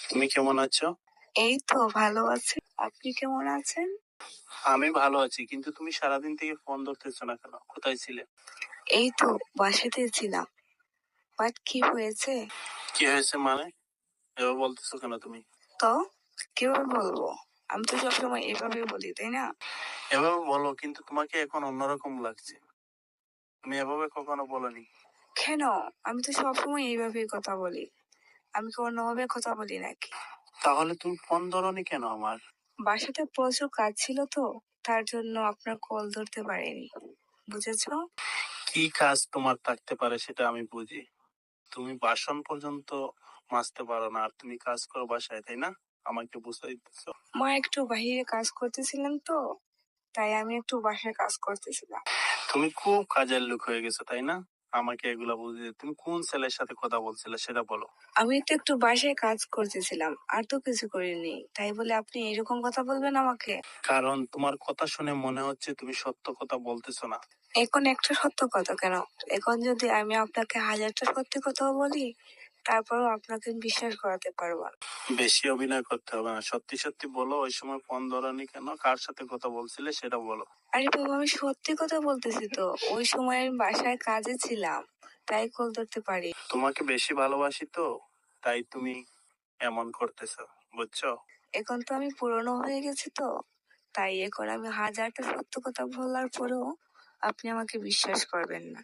তুমি কেমন আছো? এই তো ভালো আছি। আপনি কেমন আছেন? আমি ভালো আছি, কিন্তু তুমি সারাদিন থেকে ফোন ধরতেছো না কেন? কোথায় ছিলে? এই তো বাসাতে ছিলাম। বাট কি হয়েছে? কি হয়েছে মানে? এবার বলতেছো কেন তুমি? তো কিভাবে বলবো? আমি তো সবসময় এভাবে বলি, তাই না? এভাবে বলো, কিন্তু তোমাকে এখন অন্যরকম লাগছে। তুমি এভাবে কখনো বলনি। কেন? আমি তো সবসময় এইভাবেই কথা বলি। আমি কি অন্যভাবে কথা বলি নাকি? তাহলে তুমি ফোন ধরনি কেন আমার? বাসাতে প্রচুর কাজ ছিল তো, তার জন্য আপনার কল ধরতে পারিনি। বুঝেছো? কি কাজ তোমার থাকতে পারে সেটা আমি বুঝি। তুমি বাসন পর্যন্ত মাজতে পারো না, আর তুমি কাজ করো বাসায়, তাই না? আমাকে বুঝাই দিতেছো। মা একটু বাইরে কাজ করতেছিলেন তো, তাই আমি একটু বাসায় কাজ করতেছিলাম। তুমি খুব কাজের লোক হয়ে গেছো, তাই না? আমাকে এগুলা বুঝিয়ে তুমি কোন ছেলের সাথে কথা বলছিলে সেটা বলো। আমি তো একটু বাসায় কাজ করতেছিলাম, আর তো কিছু করিনি। তাই বলে আপনি এরকম কথা বলবেন আমাকে? কারণ তোমার কথা শুনে মনে হচ্ছে তুমি সত্য কথা বলতেছো না। এখন একটা সত্য কথা কেন? এখন যদি আমি আপনাকে হাজারটা সত্যি কথা বলি, তারপরও আপনাকে বিশ্বাস করাতে পারবো না। বেশি অভিনয় করতে হবে না, সত্যি সত্যি বলো। ওই সময় ফোন ধরনি কেন? কার সাথে কথা বলছিলে সেটা বলো। আরে বাবা, আমি সত্যি কথা বলতেছি তো। ওই সময় আমি বাসায় কাজে ছিলাম, তাই কল ধরতে পারি। তোমাকে বেশি ভালোবাসি তো, তাই তুমি এমন করতেছো, বুঝছো? এখন তো আমি পুরনো হয়ে গেছি তো, তাই এখন আমি হাজারটা সত্য কথা বলার পরেও আপনি আমাকে বিশ্বাস করবেন না।